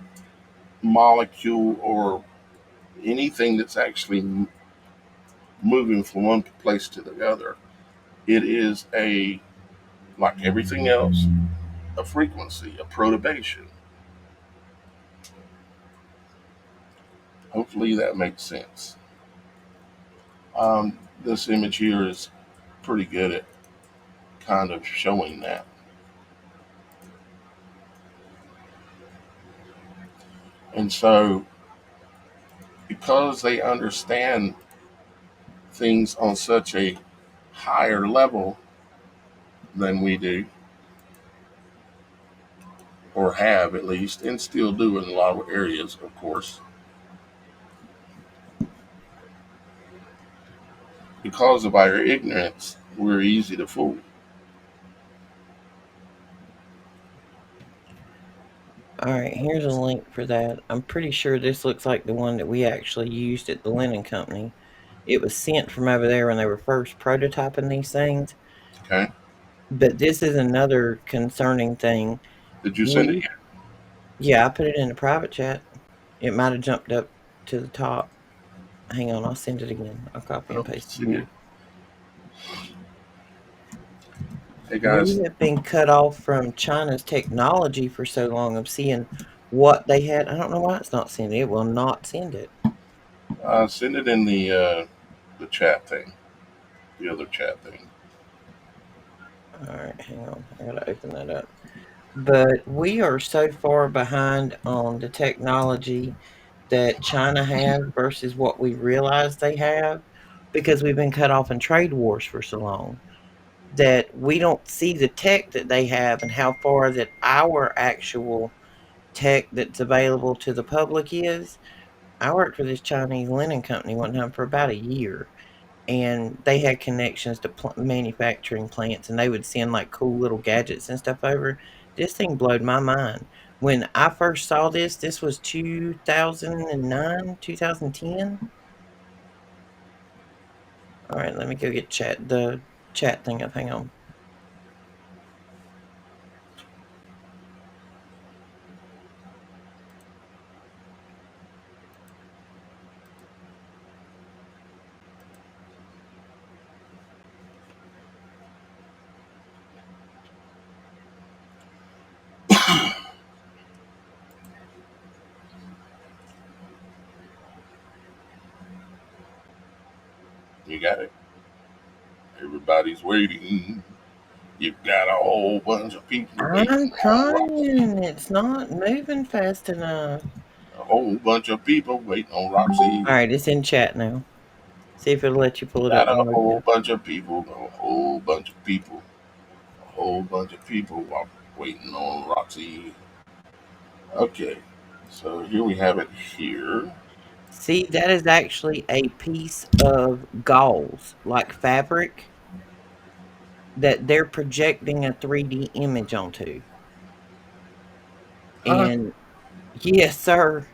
molecule or anything that's actually moving from one place to the other. It is a, like everything else, a frequency, a perturbation. Hopefully that makes sense. This image here is pretty good at kind of showing that. And so, because they understand things on such a higher level than we do, or have at least, and still do in a lot of areas, of course, because of our ignorance, we're easy to fool. All right, here's a link for that. I'm pretty sure this looks like the one that we actually used at the linen company. It was sent from over there when they were first prototyping these things. Okay? But this is another concerning thing. Did you send it yet? Yeah, I put it in the private chat. It might have jumped up to the top. Hang on, I'll send it again. I'll copy I and don't paste see it it. again. Hey We guys, have been cut off from China's technology for so long of seeing what they had. I don't know why it's not sending it. It will not send it. send it in the chat thing, the other chat thing. All right, hang on. I gotta open that up. But we are so far behind on the technology that China has versus what we realize they have because we've been cut off in trade wars for so long that we don't see the tech that they have and how far that our actual tech that's available to the public is. I worked for this Chinese linen company one time for about a year, and they had connections to manufacturing plants, and they would send like cool little gadgets and stuff over. This thing blowed my mind. When I first saw this was 2009, 2010. All right, let me go get the chat thing up. Hang on. You got it. Everybody's waiting. You've got a whole bunch of people I'm waiting on Roxy. trying. It's not moving fast enough. A whole bunch of people waiting on Roxy. All right, it's in chat now. See if it'll let you pull it up Got a more. whole bunch of people. A whole bunch of people. A whole bunch of people waiting on Roxy. Okay, so here we have it here. See, that is actually a piece of gauze, like fabric, that they're projecting a 3D image onto. Huh? And yes, sir,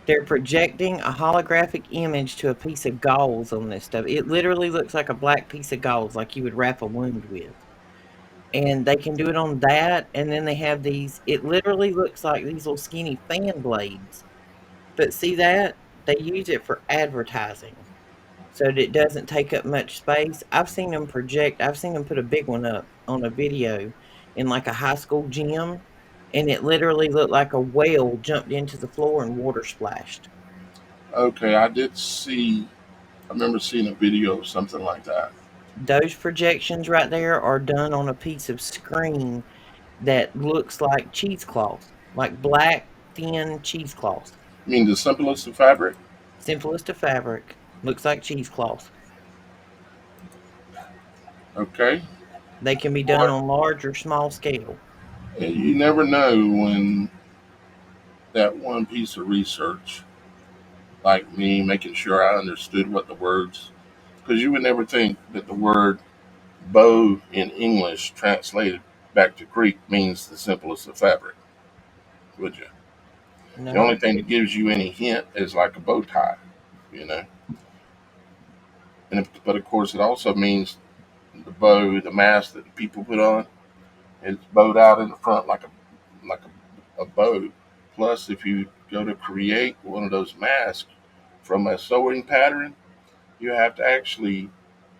they're projecting a holographic image to a piece of gauze on this stuff. It literally looks like a black piece of gauze, like you would wrap a wound with. And they can do it on that, and then they have these, it literally looks like these little skinny fan blades. But see that? They use it for advertising so that it doesn't take up much space. I've seen them project, I've seen them put a big one up on a video in like a high school gym, and it literally looked like a whale jumped into the floor and water splashed. Okay, I did see. I remember seeing a video of something like that. Those projections right there are done on a piece of screen that looks like cheesecloth, like black, thin cheesecloth. I mean, the simplest of fabric. Simplest of fabric, looks like cheesecloth. Okay, They can be done boy, on large or small scale. you never know when that one piece of research, like me, making sure I understood what the words, because you would never think that the word bow in English translated back to Greek means the simplest of fabric, would you? The No. only thing that gives you any hint is like a bow tie, you know. But of course, it also means the bow, the mask that the people put on, it's bowed out in the front like a bow. Plus, if you go to create one of those masks from a sewing pattern, you have to actually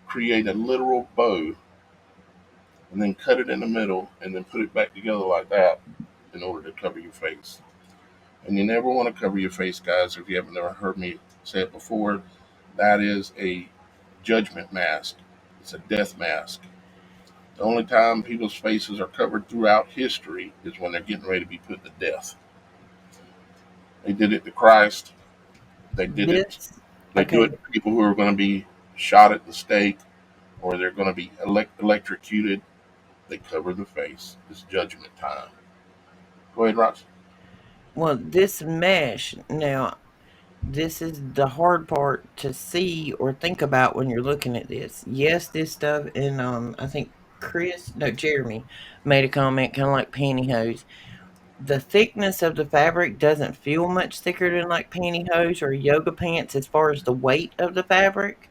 create a literal bow and then cut it in the middle and then put it back together like that in order to cover your face. And you never want to cover your face, guys, if you haven't ever heard me say it before. That is a judgment mask. It's a death mask. The only time people's faces are covered throughout history is when they're getting ready to be put to death. They did it to Christ. They did it. This, They do it okay. to people who are going to be shot at the stake, or they're going to be electrocuted. They cover the face. It's judgment time. Go ahead, Rox. Well, this mesh, now, this is the hard part to see or think about when you're looking at this. Yes, this stuff, and I think Jeremy made a comment kind of like pantyhose. The thickness of the fabric doesn't feel much thicker than like pantyhose or yoga pants as far as the weight of the fabric,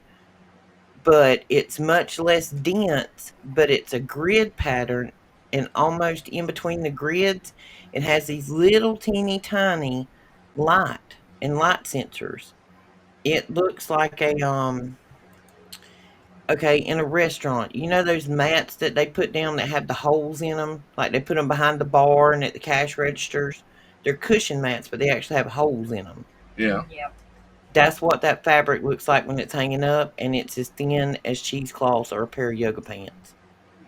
but it's much less dense, but it's a grid pattern, and almost in between the grids, it has these little teeny tiny light sensors. It looks like a okay, in a restaurant, you know those mats that they put down that have the holes in them, like they put them behind the bar and at the cash registers? They're cushion mats, but they actually have holes in them. Yeah, That's what that fabric looks like when it's hanging up, and it's as thin as cheesecloths or a pair of yoga pants.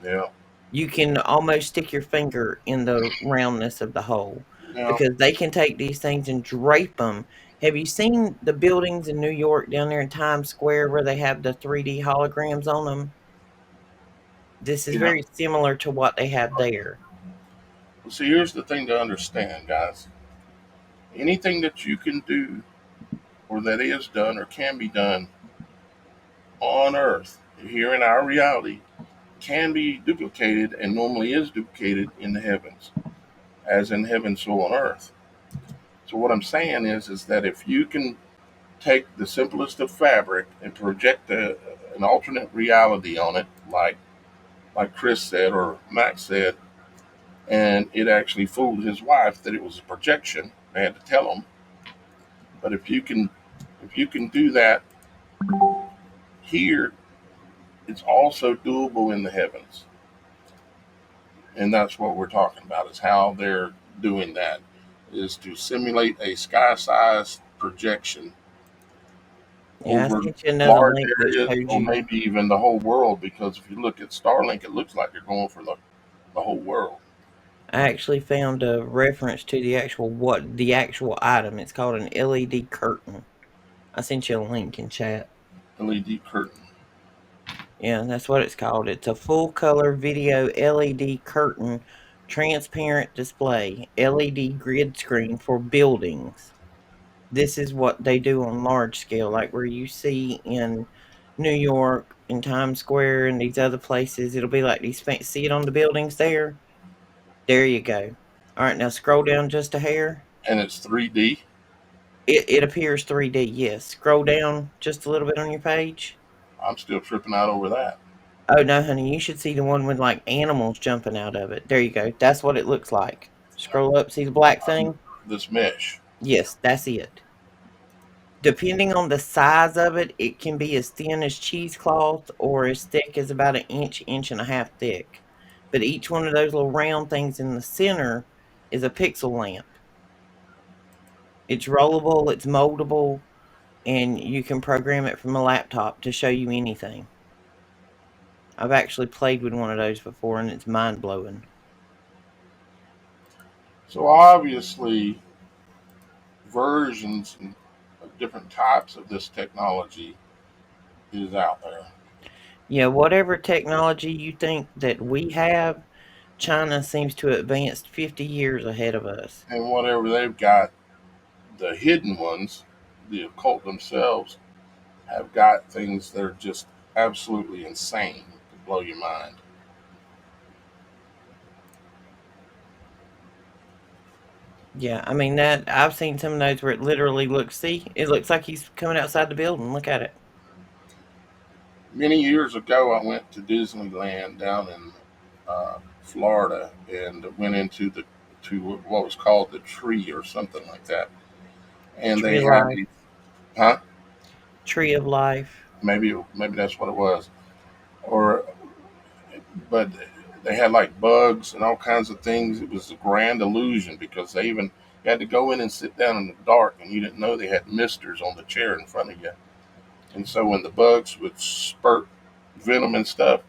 yeah, You can almost stick your finger in the roundness of the hole yeah. because they can take these things and drape them. Have you seen the buildings in New York down there in Times Square where they have the 3D holograms on them? This is Yeah. very similar to what they have there. Well, see, here's the thing to understand, guys. Anything that you can do, or that is done, or can be done on Earth, here in our reality, can be duplicated and normally is duplicated in the heavens, as in heaven, so on Earth. So what I'm saying is that if you can take the simplest of fabric and project an alternate reality on it, like Chris said or Max said, and it actually fooled his wife that it was a projection. They had to tell him. But if you can do that here, it's also doable in the heavens, and that's what we're talking about. Is how they're doing that is to simulate a sky-sized projection Yeah, I over sent you another large link that areas, shows or you. maybe even the whole world. Because if you look at Starlink, it looks like they're going for the whole world. I actually found a reference to the actual item. It's called an LED curtain. I sent you a link in chat. LED curtain. Yeah, that's what it's called. It's a full color video LED curtain transparent display LED grid screen for buildings. This is what they do on large scale, like where you see in New York, in Times Square, and these other places. It'll be like these see it on the buildings there. There you go. All right, now scroll down just a hair. And it's 3D. It appears 3D. Yes. Scroll down just a little bit on your page. I'm still tripping out over that. Oh no, honey, you should see the one with like animals jumping out of it. There you go. That's what it looks like. Scroll up, see the black thing? This mesh. Yes, that's it. Depending on the size of it, it can be as thin as cheesecloth or as thick as about an inch and a half thick. But each one of those little round things in the center is a pixel lamp. It's rollable, it's moldable, and you can program it from a laptop to show you anything. I've actually played with one of those before, and it's mind blowing. So obviously, versions and different types of this technology is out there. Yeah, whatever technology you think that we have, China seems to have advanced 50 years ahead of us. And whatever they've got, the hidden ones, the occult themselves, have got things that are just absolutely insane to blow your mind. Yeah, I mean that I've seen some of those where it literally looks. See, it looks like he's coming outside the building. Look at it. Many years ago, I went to Disneyland down in Florida and went into to what was called the Tree or something like that. And Tree they of had life. these, huh? Tree of life. Maybe that's what it was. Or but they had like bugs and all kinds of things. It was a grand illusion because they even you had to go in and sit down in the dark, and you didn't know they had misters on the chair in front of you. And so when the bugs would spurt venom and stuff,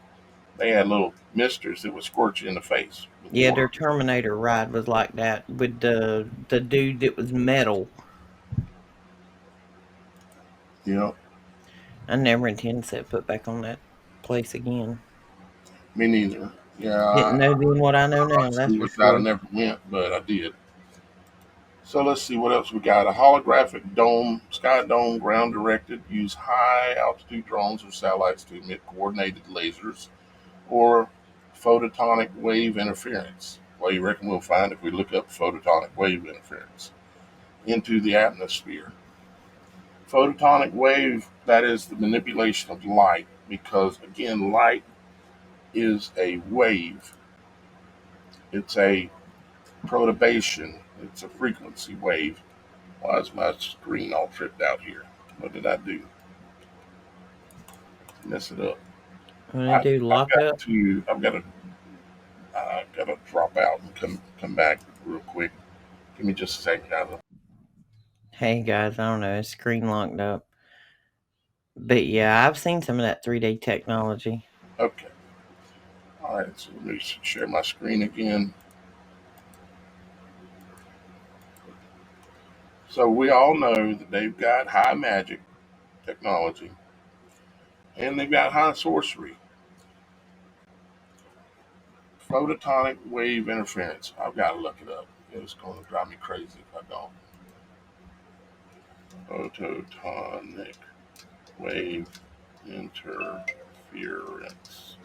They had little misters that would squirt you in the face with Yeah, their water. Terminator ride was like that with the dude that was metal. You know, I never intend to set foot back on that place again. me neither. Yeah, Didn't know then what I know now, that's honestly, for wish I'd have sure. never went, but I did. So let's see what else we got. A holographic dome, sky dome, ground directed. Use high altitude drones or satellites to emit coordinated lasers or photonic wave interference. Well, you reckon we'll find if we look up photonic wave interference into the atmosphere. Photonic wave, that is the manipulation of light, because again, light is a wave. It's a perturbation. It's a frequency wave. Why is my screen all tripped out here? What did I do? Mess it up. When I do I've lock got up. to. I've got to drop out and come back real quick. Give me just a second, guys. Hey guys, I don't know, it's screen locked up. But yeah, I've seen some of that 3D technology. Okay. All right. So let me share my screen again. So we all know that they've got high magic technology and they've got high sorcery. Photonic wave interference. I've got to look it up. It's going to drive me crazy if I don't. Photonic wave interference.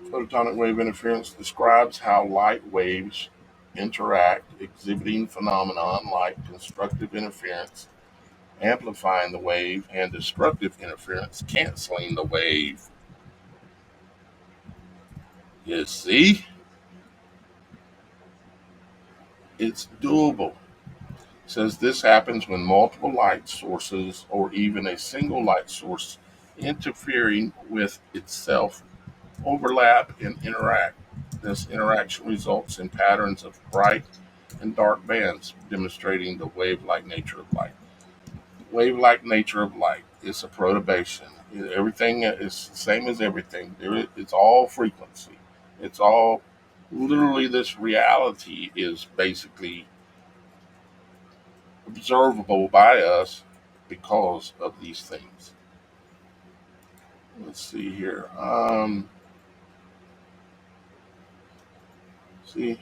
Photonic wave interference describes how light waves interact, exhibiting phenomenon like constructive interference, amplifying the wave, and destructive interference, canceling the wave. You see, it's doable. It says this happens when multiple light sources or even a single light source interfering with itself overlap and interact. This interaction results in patterns of bright and dark bands, demonstrating the wave-like nature of light. Wave-like nature of light is a perturbation. Everything is the same as everything. It's all frequency. It's all literally this reality is basically observable by us because of these things. Let's see here. See,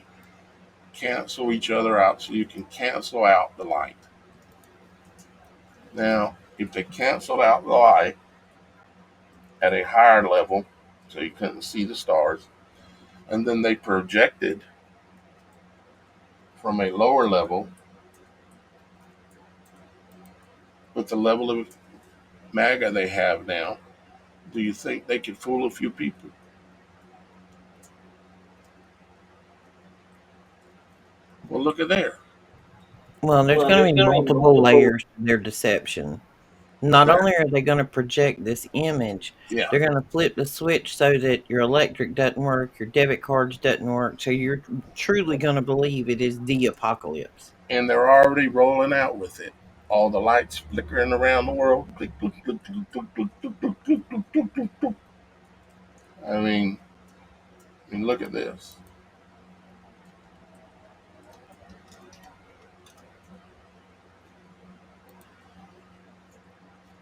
cancel each other out so you can cancel out the light. Now, if they canceled out the light at a higher level, so you couldn't see the stars, and then they projected from a lower level with the level of MAGA they have now, do you think they could fool a few people? Well, look at there. Well, there's going to be multiple layers to their deception. Not There. only are they going to project this image, Yeah. they're going to flip the switch so that your electric doesn't work, your debit cards doesn't work, so you're truly going to believe it is the apocalypse. And they're already rolling out with it. All the lights flickering around the world. Click, click, click, click, click, click, click, click, click, click, click, click, click. I mean, look at this.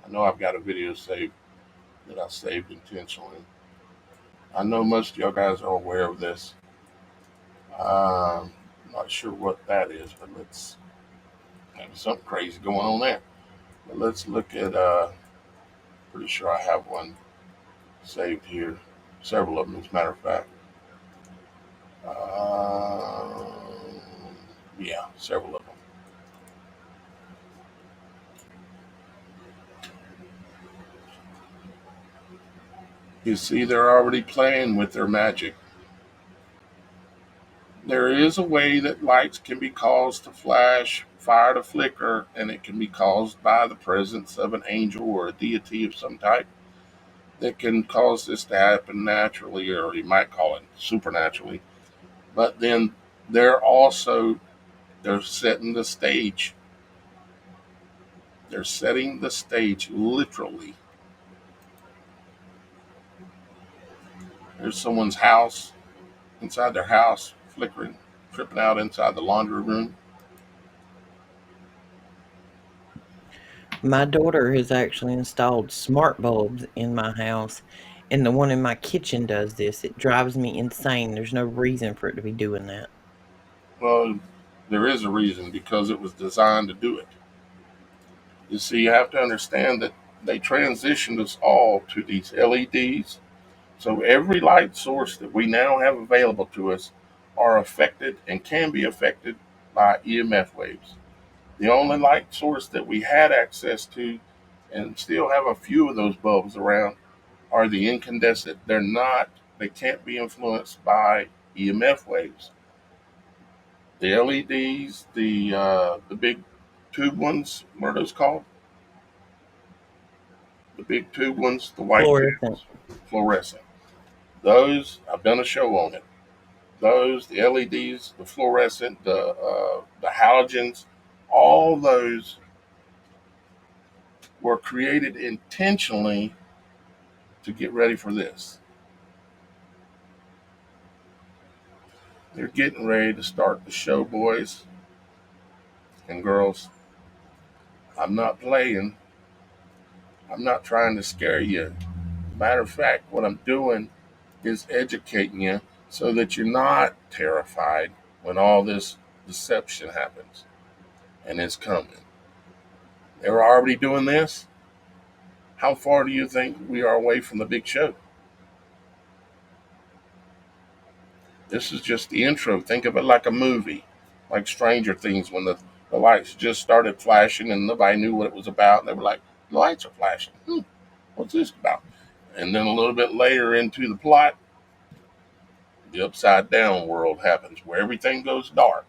I know I've got a video saved that I saved intentionally. I know most of y'all guys are aware of this. Not sure what that is, but let's have something crazy going on there. But let's look at. Pretty sure I have one saved here. Several of them, as a matter of fact. Yeah, several of them. You see, they're already playing with their magic. There is a way that lights can be caused to flash, fire to flicker, and it can be caused by the presence of an angel or a deity of some type that can cause this to happen naturally, or you might call it supernaturally. But then they're setting the stage They're setting the stage literally. There's someone's house, inside their house, flickering, tripping out inside the laundry room. My daughter has actually installed smart bulbs in my house, and the one in my kitchen does this. It drives me insane. There's no reason for it to be doing that. Well, there is a reason, because it was designed to do it. You see, you have to understand that they transitioned us all to these LEDs. So every light source that we now have available to us are affected and can be affected by EMF waves. The only light source that we had access to, and still have a few of those bulbs around, are the incandescent. They can't be influenced by EMF waves. The LEDs, the big tube ones, what are those called? The big tube ones, the white Fluorescent. tubes, fluorescent. Those, I've done a show on it. Those, the LEDs, the fluorescent, the halogens, all those were created intentionally to get ready for this. They're getting ready to start the show, boys and girls. I'm not playing. I'm not trying to scare you. Matter of fact, what I'm doing is educating you so that you're not terrified when all this deception happens. And it's coming. They're already doing this. How far do you think we are away from the big show? This is just the intro. Think of it like a movie, like Stranger Things, when the lights just started flashing and nobody knew what it was about. And they were like, the lights are flashing. What's this about? And then a little bit later into the plot, the upside down world happens where everything goes dark.